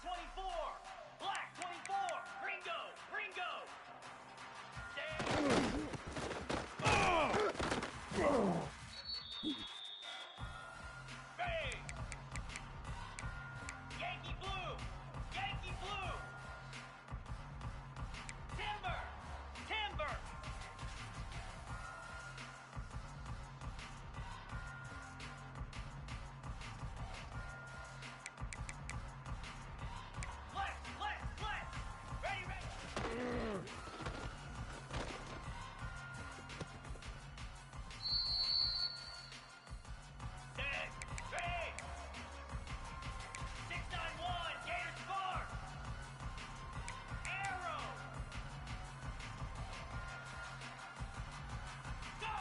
24. Black 24. Ringo. Ringo. Bang. Yankee blue. Yankee blue. Timber. Timber. Ready, ready. Set, ready. 691, Gator Spark. Arrow. Go.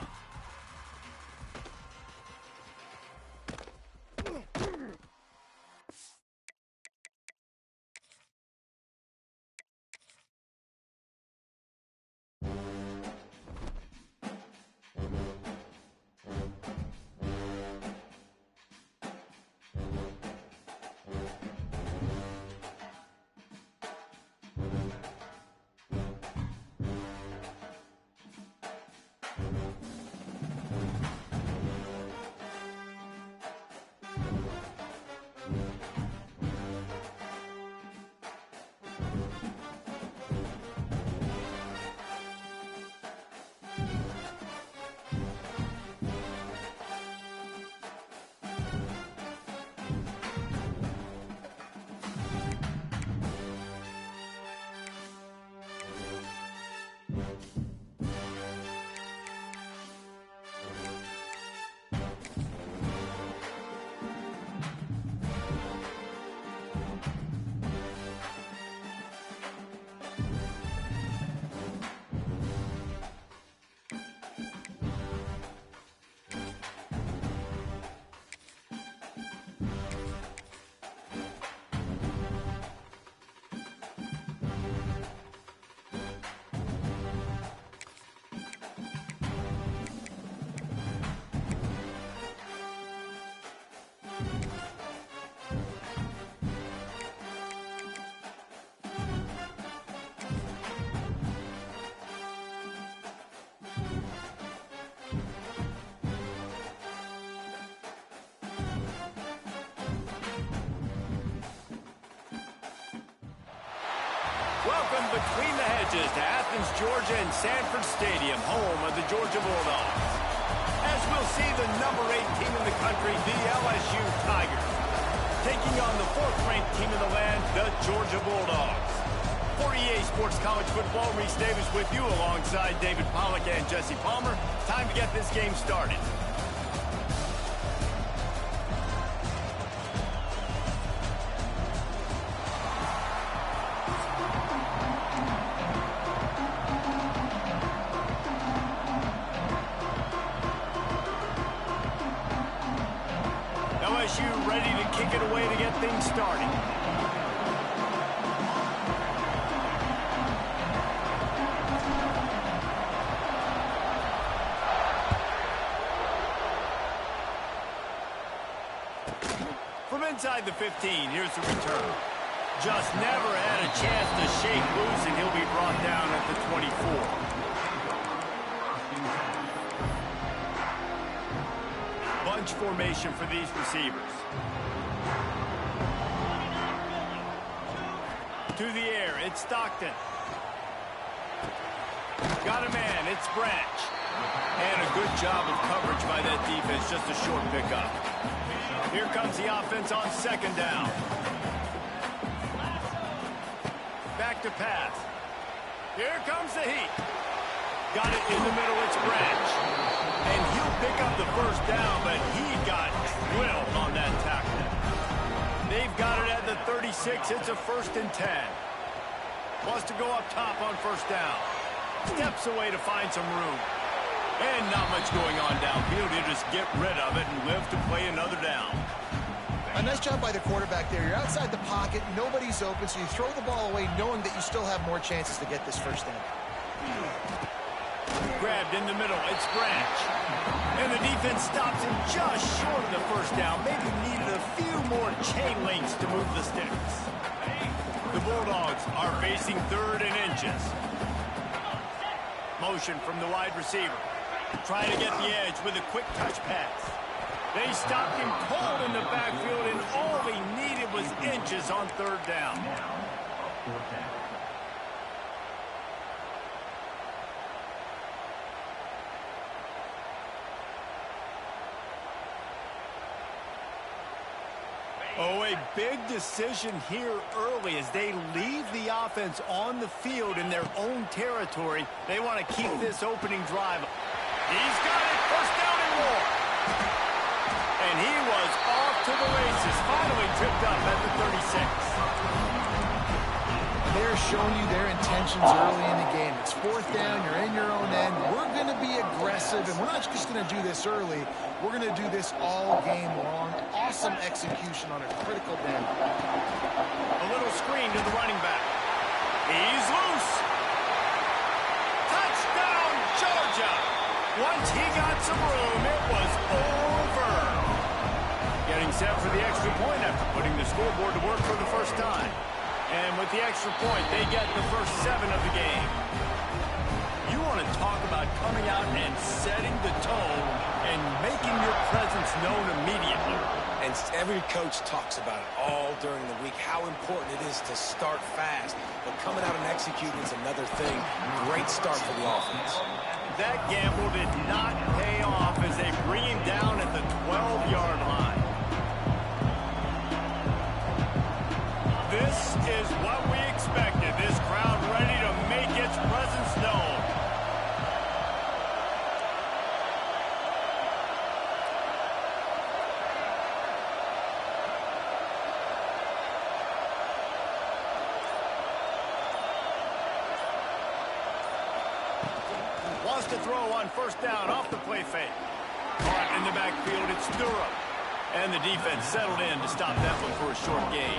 Welcome between the hedges to Athens, Georgia and Sanford Stadium, home of the Georgia Bulldogs. As we'll see, the number 8 team in the country, the LSU Tigers, taking on the 4th-ranked team in the land, the Georgia Bulldogs. For EA Sports College Football, Reese Davis with you alongside David Pollack and Jesse Palmer. Time to get this game started. LSU ready to kick it away to get things started. From inside the 15, here's the return. Just never had a chance to shake loose, and he'll be brought down at the 24. Bunch formation for these receivers. To the air, it's Stockton. Got a man, it's Branch. And a good job of coverage by that defense, just a short pickup. Here comes the offense on 2nd down. Back to pass. Here comes the heat. Got it in the middle, it's Branch. And he'll pick up the 1st down, but he got drilled on that tackle. They've got it at the 36. It's a 1st and 10. Wants to go up top on 1st down. Steps away to find some room. And not much going on downfield. He'll just get rid of it and live to play another down. A nice job by the quarterback there. You're outside the pocket. Nobody's open, so you throw the ball away knowing that you still have more chances to get this 1st down. Grabbed in the middle. It's Branch. And the defense stops him just short of the 1st down. Maybe needed a few more chain links to move the sticks. The Bulldogs are facing 3rd and inches. Motion from the wide receiver. Trying to get the edge with a quick touch pass. They stopped him cold in the backfield, and all he needed was inches on 3rd down. Oh, a big decision here early as they leave the offense on the field in their own territory. They want to keep this opening drive. He's got it, 1st down and more. And he was off to the races, finally tripped up at the 36. They're showing you their intentions early in the game. It's 4th down, you're in your own end. We're going to be aggressive, and we're not just going to do this early. We're going to do this all game long. Awesome execution on a critical down. A little screen to the running back. He's loose. Touchdown, Georgia. Once he got some room, it was over. Getting set for the extra point after putting the scoreboard to work for the first time. And with the extra point, they get the first 7 of the game. You want to talk about coming out and setting the tone and making your presence known immediately. And every coach talks about it all during the week, how important it is to start fast. But coming out and executing is another thing. Great start for the offense. That gamble did not pay off as they bring him down at the 12-yard line. This is what we expected. This crowd ready to make its presence known. Wants to throw on 1st down off the play fake. Caught in the backfield, it's Durham. And the defense settled in to stop that one for a short gain.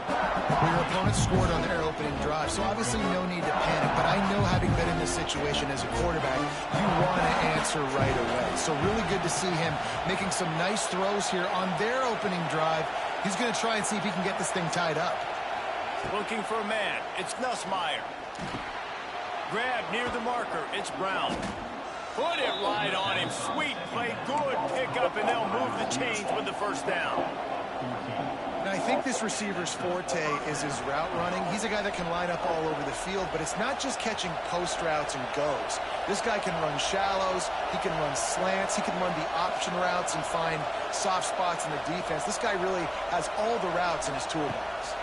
Well, your opponent scored on their opening drive, so obviously no need to panic. But I know, having been in this situation as a quarterback, you want to answer right away. So really good to see him making some nice throws here on their opening drive. He's going to try and see if he can get this thing tied up. Looking for a man. It's Nussmeier. Grab near the marker. It's Brown. Put it right on him. Sweet play. Good pickup, and they'll move the chains with the 1st down. Now, I think this receiver's forte is his route running. He's a guy that can line up all over the field, but it's not just catching post routes and goes. This guy can run shallows. He can run slants. He can run the option routes and find soft spots in the defense. This guy really has all the routes in his toolbox.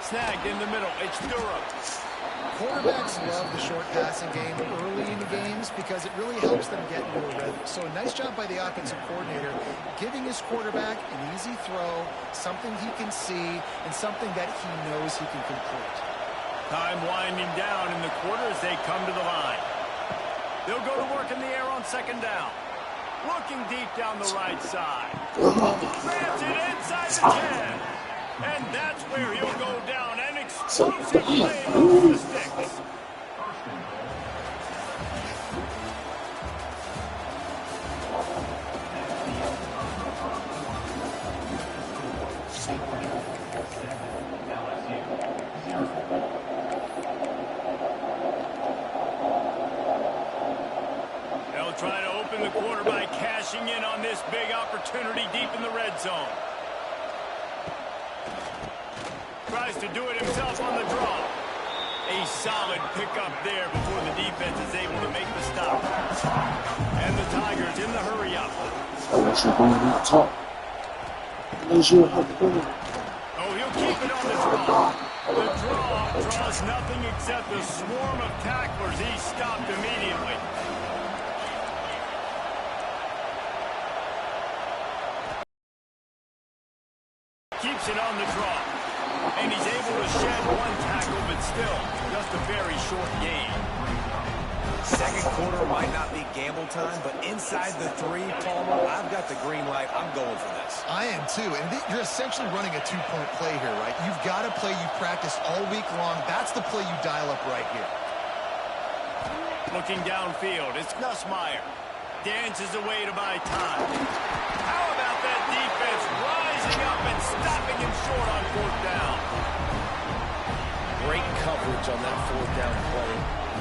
Snagged in the middle. It's Durham. Quarterbacks love the short passing game early in games because it really helps them get into a rhythm. So a nice job by the offensive coordinator giving his quarterback an easy throw, something he can see, and something that he knows he can complete. Time winding down in the quarter as they come to the line. They'll go to work in the air on 2nd down. Looking deep down the right side. Grabs it inside the 10. And that's where he'll go down. An explosive play moves the sticks. They'll try to open the quarter by cashing in on this big opportunity deep in the red zone. Tries to do it himself on the draw. A solid pickup there before the defense is able to make the stop. And the Tigers in the hurry-up. Oh, he'll keep it on the draw. The draw draws nothing except a swarm of tacklers. He's stopped immediately. Keeps it on the draw. And he's able to shed 1 tackle, but still, just a very short game. Second quarter might not be gamble time, but inside the 3, Palmer, I've got the green light. I'm going for this. I am too, and you're essentially running a 2-point play here, right? You've got a play you practice all week long. That's the play you dial up right here. Looking downfield, it's Nussmeier. Dances away to buy time. How about that defense rising up and stopping him short? short on 4th down. Great coverage on that 4th down play.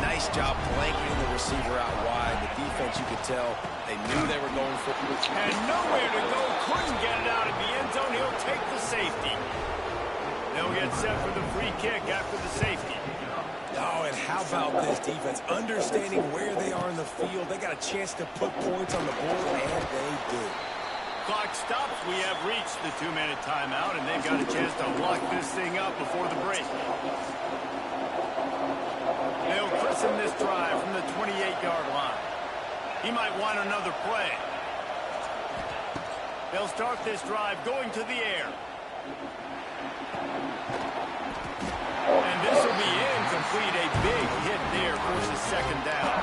Nice job blanketing the receiver out wide. The defense, you could tell, they knew they were going for it. And nowhere to go. Couldn't get it out of the end zone. He'll take the safety. They'll get set for the free kick after the safety. Oh, and how about this defense? Understanding where they are in the field. They got a chance to put points on the board, and they do. Clock stops. We have reached the 2-minute timeout, and they've got a chance to lock this thing up before the break. They'll christen this drive from the 28-yard line. He might want another play. They'll start this drive going to the air. And this will be incomplete. A big hit there forces 2nd down.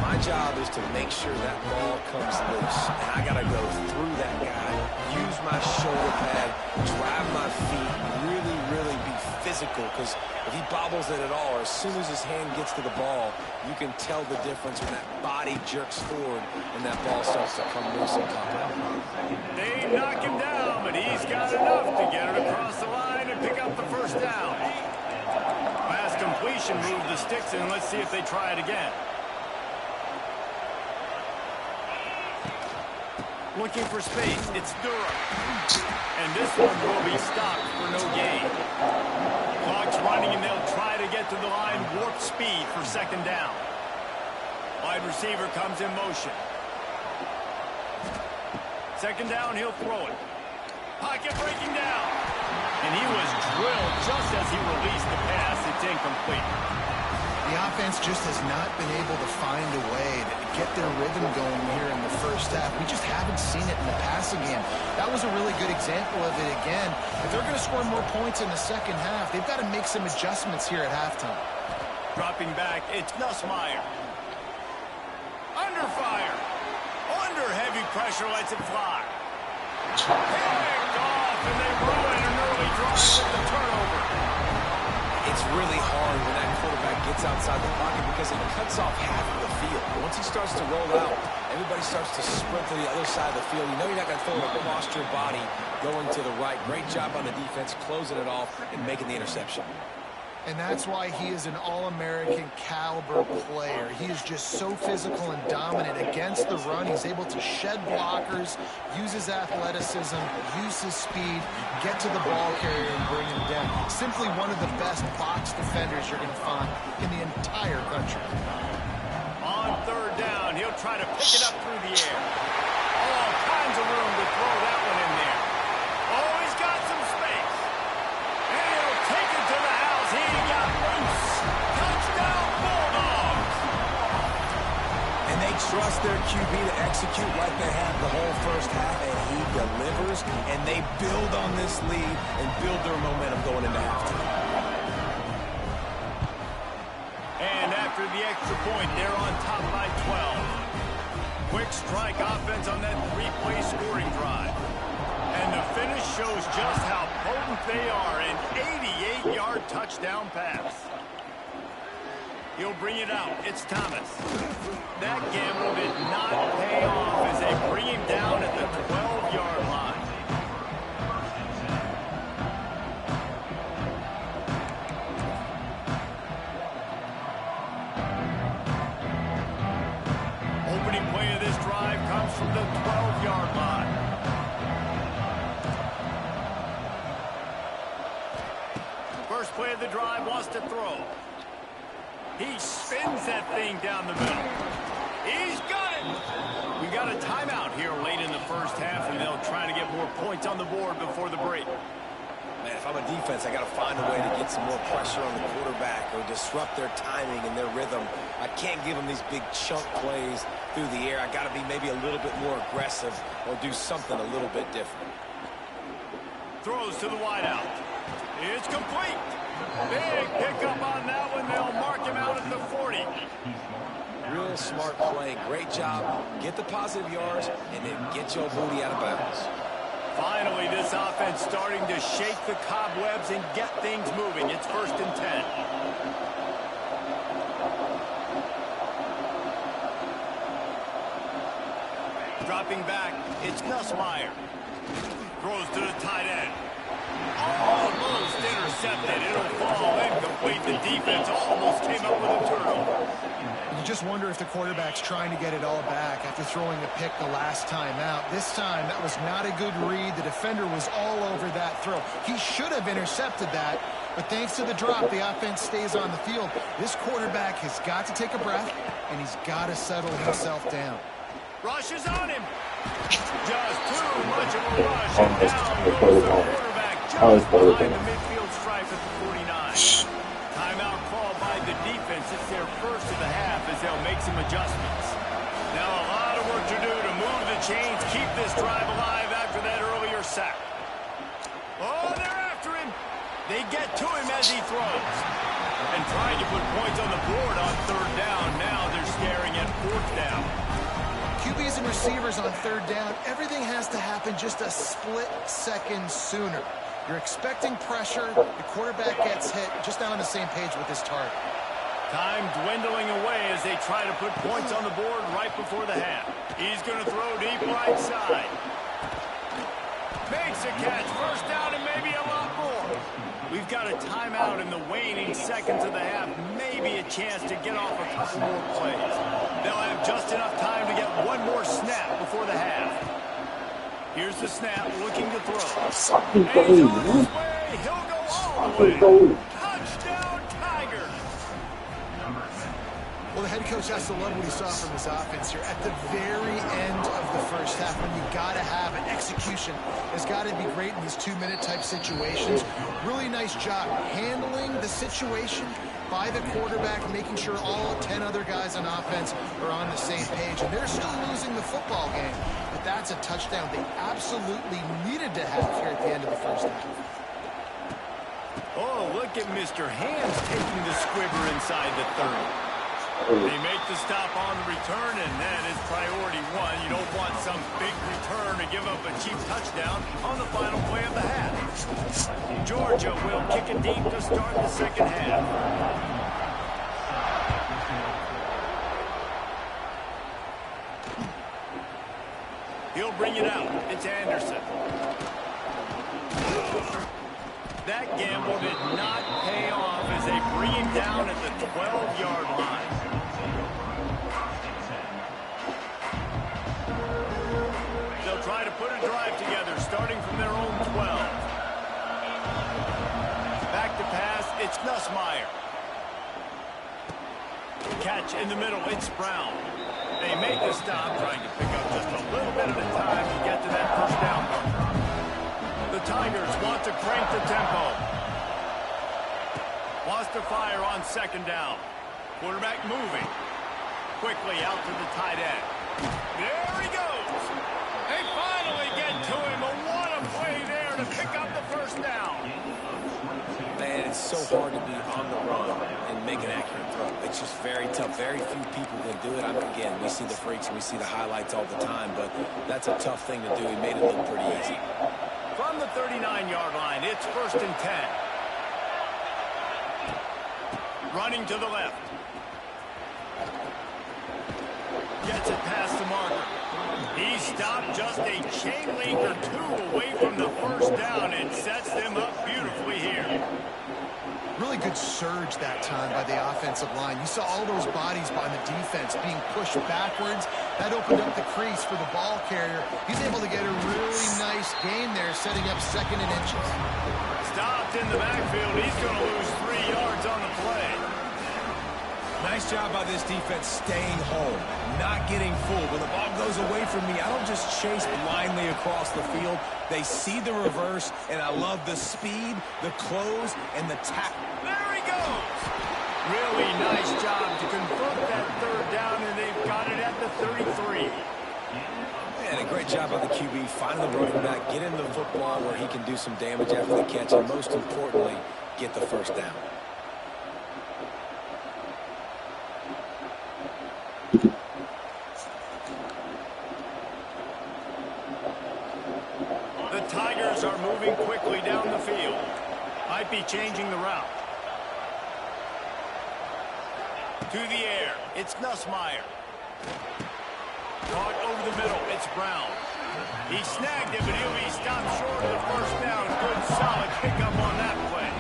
My job is to make sure that ball comes loose. And I got to go through that guy, use my shoulder pad, drive my feet, really be physical. Because if he bobbles it at all, or as soon as his hand gets to the ball, you can tell the difference when that body jerks forward and that ball starts to come loose and pop out. They knock him down, but he's got enough to get it across the line and pick up the 1st down. Pass completion, move the sticks, and let's see if they try it again. Looking for space, it's Durham. And this one will be stopped for no gain. Clock's running, and they'll try to get to the line, warp speed for 2nd down. Wide receiver comes in motion. 2nd down, he'll throw it. Pocket breaking down. And he was drilled just as he released the pass. It's incomplete. The offense just has not been able to find a way to get their rhythm going here in the 1st half. We just haven't seen it in the passing game. That was a really good example of it again. If they're going to score more points in the 2nd half, they've got to make some adjustments here at halftime. Dropping back, it's Nussmeier. Under fire. Under heavy pressure, lets it fly. Picked off, and they ruin an early drive with the turnover. It's really hard when that quarterback gets outside the pocket because it cuts off half of the field. Once he starts to roll out, everybody starts to sprint to the other side of the field. You know you're not going to throw it across your body going to the right. Great job on the defense, closing it off and making the interception. And that's why he is an All-American caliber player. He is just so physical and dominant against the run. He's able to shed blockers, use his athleticism, use his speed, get to the ball carrier and bring him down. Simply one of the best box defenders you're going to find in the entire country. On 3rd down, he'll try to pick it up through the air. All kinds of room to throw that one in there. Oh, he's got some space. And he'll take it to the house. He got loose. Touchdown, Bulldogs. And they trust their QB to execute like they have the whole 1st half, and he delivers, and they build on this lead and build their momentum going into halftime. And after the extra point, they're on top by 12. Quick strike offense on that 3-play scoring drive. And the finish shows just how potent they are. An 88-yard touchdown pass. He'll bring it out. It's Thomas. That gamble did not pay off as they bring him down at the 12-yard line. Opening play of this drive comes from the 12-yard line. First play of the drive, wants to throw. He spins that thing down the middle. He's got it. We got a timeout here late in the 1st half, and they'll try to get more points on the board before the break. Man, if I'm a defense, I got to find a way to get some more pressure on the quarterback or disrupt their timing and their rhythm. I can't give them these big chunk plays through the air. I got to be maybe a little bit more aggressive or do something a little bit different. Throws to the wideout. It's complete. Big pickup on that one. They'll mark him out at the 40. Real smart play. Great job. Get the positive yards and then get your booty out of bounds. Finally, this offense starting to shake the cobwebs and get things moving. It's 1st and 10. Dropping back, it's Nussmeier. Throws to the tight end. Almost intercepted. It'll fall incomplete. The defense almost came up with a turnover. You just wonder if the quarterback's trying to get it all back after throwing a pick the last time out. This time, that was not a good read. The defender was all over that throw. He should have intercepted that, but thanks to the drop, the offense stays on the field. This quarterback has got to take a breath, and he's got to settle himself down. Rushes on him. Just too much of a rush, and down goes the quarterback just behind the midfield stripe at the 49. Timeout called by the defense. It's their first of the half as they'll make some adjustments. Now a lot of work to do to move the chains, keep this drive alive after that earlier sack. Oh, they're after him. They get to him as he throws. And trying to put points on the board on third down. Now they're staring at fourth down. QBs and receivers on third down, everything has to happen just a split second sooner. You're expecting pressure, the quarterback gets hit, just not on the same page with his target. Time dwindling away as they try to put points on the board right before the half. He's going to throw deep right side. Makes a catch, first down and maybe a lot more. We've got a timeout in the waning seconds of the half. Maybe a chance to get off a couple more plays. They'll have just enough time to get one more snap before the half. Here's the snap, looking to throw. And he's on his way. He'll go all the way. Touchdown, Tigers. Well, the head coach has to love what he saw from his offense here. At the very end of the first half, when you got to have an execution, has got to be great in these 2-minute type situations. Really nice job handling the situation by the quarterback, making sure all 10 other guys on offense are on the same page. And they're still losing the football game, but that's a touchdown they absolutely needed to have here at the end of the first half. Oh, look at Mr. Hands taking the squibber inside the 30. They make the stop on the return, and that is priority one. You don't want some big return to give up a cheap touchdown on the final play of the half. Georgia will kick it deep to start the second half. He'll bring it out. It's Anderson. That gamble did not pay off as they bring him down at the 12-yard line. They'll try to put a drive together, starting from their own 12. Back to pass, it's Nussmeier. Catch in the middle, it's Brown. They make the stop, trying to pick up just a little bit at a time to get to that first down marker. The Tigers want to crank the tempo. Wants to fire on second down. Quarterback moving. Quickly out to the tight end. There he goes. They finally get to him. What a play there to pick up the first down. Man, it's so hard to be on the run and make an accurate throw. It's just very tough. Very few people can do it. I mean, again, we see the freaks and we see the highlights all the time, but that's a tough thing to do. He made it look pretty easy. From the 39-yard line, it's 1st and 10. Running to the left. Gets it past the marker. He stopped just a chain link or two away from the first down and sets them up beautifully here. Really good surge that time by the offensive line. You saw all those bodies by the defense being pushed backwards. That opened up the crease for the ball carrier. He's able to get a really nice gain there, setting up 2nd and inches. Stopped in the backfield. He's going to lose 3 yards on the play. Nice job by this defense staying home, not getting fooled. When the ball goes away from me, I don't just chase blindly across the field. They see the reverse, and I love the speed, the close, and the tackle. There he goes. Really nice job to convert that third down, and they've got it at the 33. And a great job by the QB, finding the running back, get him the football where he can do some damage after the catch, and most importantly, get the first down. The Tigers are moving quickly down the field. Might be changing the route. To the air, it's Nussmeier. Caught over the middle. It's Brown. He snagged it, but he'll be stopped short of the first down. Good, solid pickup on that play.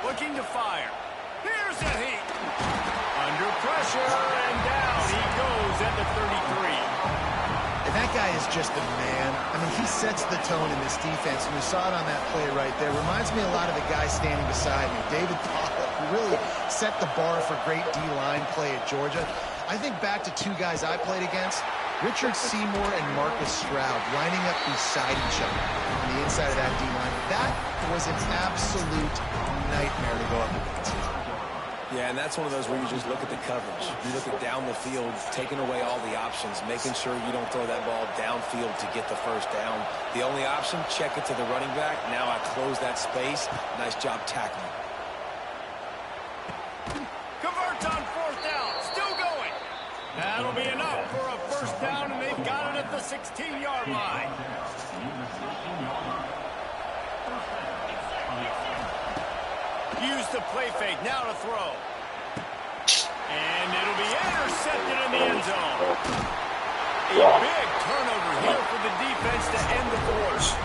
Looking to fire. Here's the heat. Under pressure, and down he goes at the 33. And that guy is just a man. I mean, he sets the tone in this defense, and you saw it on that play right there. Reminds me a lot of the guy standing beside me, David Pollock, who really set the bar for great D-line play at Georgia. I think back to two guys I played against, Richard Seymour and Marcus Stroud, lining up beside each other on the inside of that D-line. That was an absolute nightmare to go up against. Yeah, and that's one of those where you just look at the coverage. You look at down the field, taking away all the options, making sure you don't throw that ball downfield to get the first down. The only option, check it to the running back. Now I close that space. Nice job tackling. Converts on fourth down. Still going. That'll be enough for a first down, and they've got it at the 16-yard line. Use the play fake. Now to throw. And it'll be intercepted in the end zone. A big turnover here for the defense to end the quarter.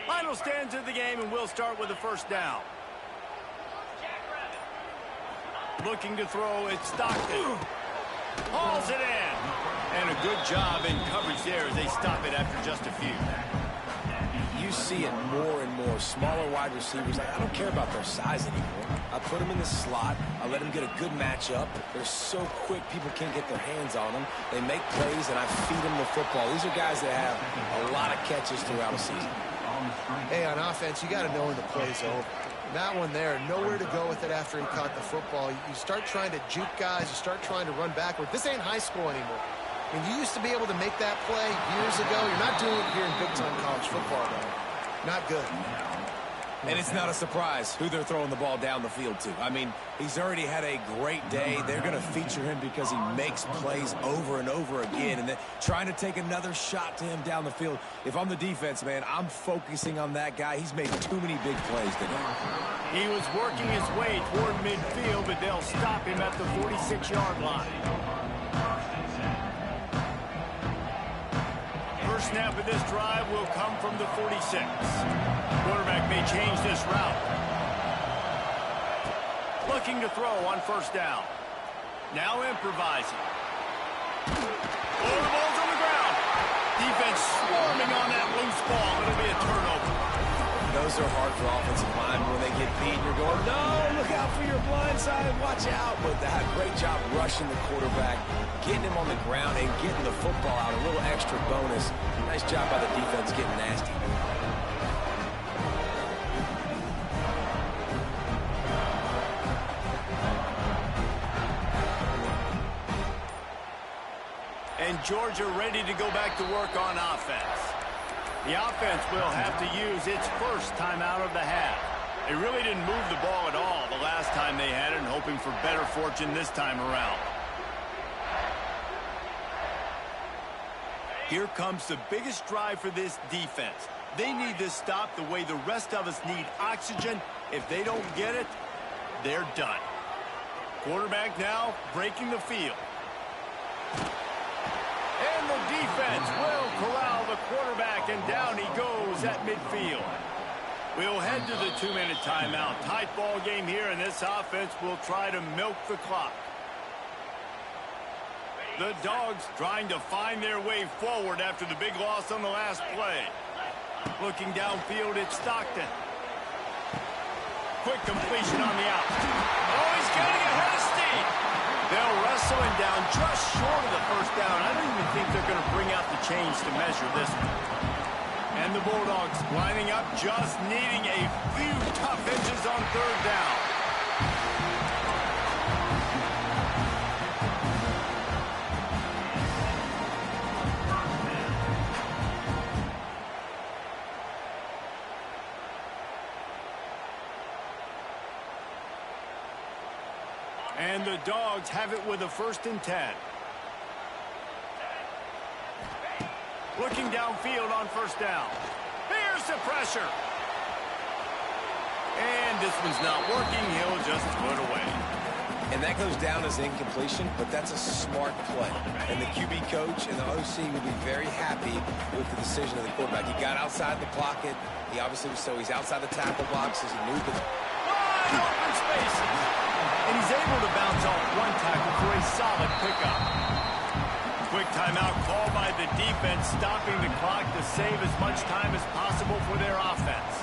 Final stands of the game, and we'll start with the first down. Looking to throw, it's Stockton. Hauls it in. And a good job in coverage there as they stop it after just a few. You see it more and more. Smaller wide receivers, I don't care about their size anymore. I put them in the slot. I let them get a good matchup. They're so quick, people can't get their hands on them. They make plays, and I feed them the football. These are guys that have a lot of catches throughout a season. Hey, on offense, you got to know when the play's over. That one there, nowhere to go with it after he caught the football. You start trying to juke guys. You start trying to run backward. This ain't high school anymore. I mean, you used to be able to make that play years ago. You're not doing it here in big-time college football, though. Not good. And it's not a surprise who they're throwing the ball down the field to. I mean, he's already had a great day. They're going to feature him because he makes plays over and over again. And then trying to take another shot to him down the field. If I'm the defense, man, I'm focusing on that guy. He's made too many big plays today. He was working his way toward midfield, but they'll stop him at the 46-yard line. First snap of this drive will come from the 46. Quarterback may change this route. Looking to throw on first down. Now improvising. Oh, the ball's on the ground. Defense swarming on that loose ball. It'll be a turnover. Those are hard for offensive line. When they get beat, you're going, no, look out for your blind side, watch out. But they had a great job rushing the quarterback, getting him on the ground, and getting the football out. A little extra bonus. Nice job by the defense getting nasty. And Georgia ready to go back to work on offense. The offense will have to use its first timeout of the half. They really didn't move the ball at all the last time they had it, and hoping for better fortune this time around. Here comes the biggest drive for this defense. They need this stop the way the rest of us need oxygen. If they don't get it, they're done. Quarterback now breaking the field. And the defense will corral the quarterback, and down he goes at midfield. We'll head to the 2-minute timeout. Tight ball game here, and this offense will try to milk the clock. The Dogs trying to find their way forward after the big loss on the last play. Looking downfield, it's Stockton. Quick completion on the out. Oh, he's getting ahead of steam. They'll wrestle him down just short of the first down. I don't even think they're going to bring out the chains to measure this one. And the Bulldogs lining up, just needing a few tough inches on third down. And the Dogs have it with a 1st and 10. Looking downfield on 1st down. Here's the pressure. And this one's not working. He'll just put away. And that goes down as incompletion, but that's a smart play. And the QB coach and the OC will be very happy with the decision of the quarterback. He got outside the pocket. He obviously was so he's outside the tackle box as he moved it. Wide open spaces. And he's able to bounce off one tackle for a solid pickup. Quick timeout called by the defense, stopping the clock to save as much time as possible for their offense.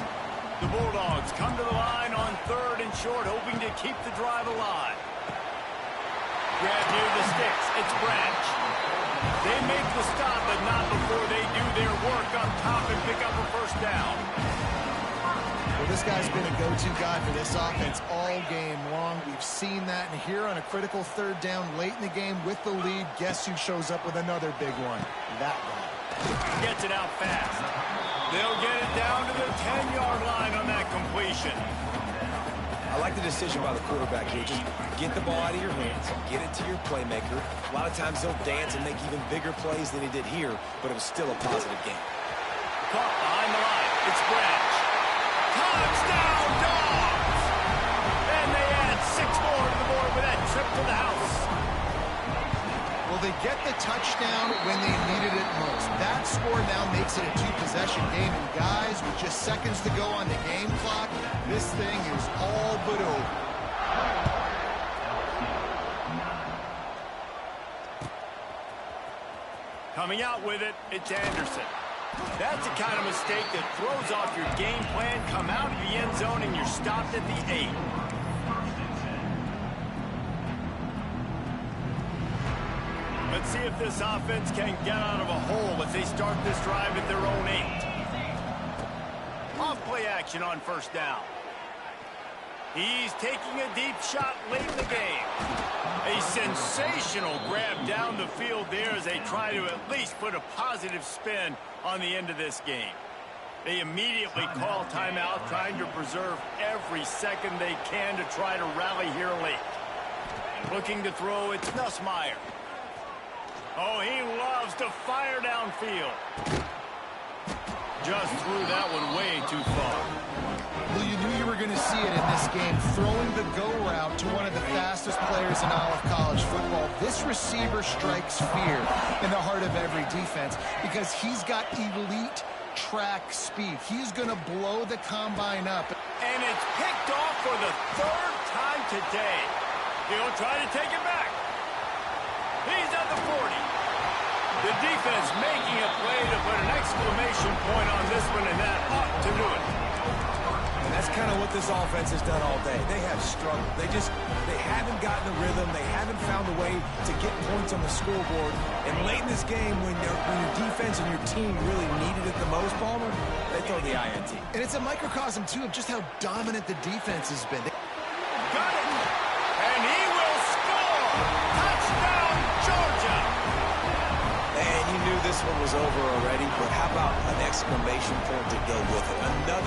The Bulldogs come to the line on 3rd and short, hoping to keep the drive alive. Grab near the sticks. It's Branch. They make the stop, but not before they do their work up top and pick up a 1st down. Well, this guy's been a go-to guy for this offense all game long. We've seen that, and here on a critical 3rd down late in the game with the lead, guess who shows up with another big one? That guy. Gets it out fast. They'll get it down to the 10-yard line on that completion. I like the decision by the quarterback here. Just get the ball out of your hands, get it to your playmaker. A lot of times they'll dance and make even bigger plays than he did here, but it was still a positive game. Caught behind the line. It's Branch. Touchdown, Dogs! And they add 6 more to the board with that trip to the house. Well, they get the touchdown when they needed it most. That score now makes it a 2-possession game. And guys, with just seconds to go on the game clock, this thing is all but over. Coming out with it, it's Anderson. That's the kind of mistake that throws off your game plan. Come out of the end zone and you're stopped at the 8. Let's see if this offense can get out of a hole as they start this drive at their own 8. Off play action on 1st down. He's taking a deep shot late in the game. A sensational grab down the field there as they try to at least put a positive spin on the end of this game. They immediately call timeout, trying to preserve every second they can to try to rally here late. Looking to throw, it's Nussmeier. Oh, he loves to fire downfield. Just threw that one way too far. Well, you knew you were going to see it in this game, throwing the go route to one of the fastest players in all of college football. This receiver strikes fear in the heart of every defense because he's got elite track speed. He's going to blow the combine up. And it's picked off for the 3rd time today. He'll try to take it back. He's at the 40. The defense making a play to put an exclamation point on this one, and that ought to do it. And that's kind of what this offense has done all day. They have struggled. They haven't gotten a rhythm. They haven't found a way to get points on the scoreboard. And late in this game, when your defense and your team really needed it the most, Palmer, they throw the INT. And it's a microcosm, too, of just how dominant the defense has been. Got it. And he will score. Touchdown, Georgia. And you knew this one was over already, but how about an exclamation point to go with it? Another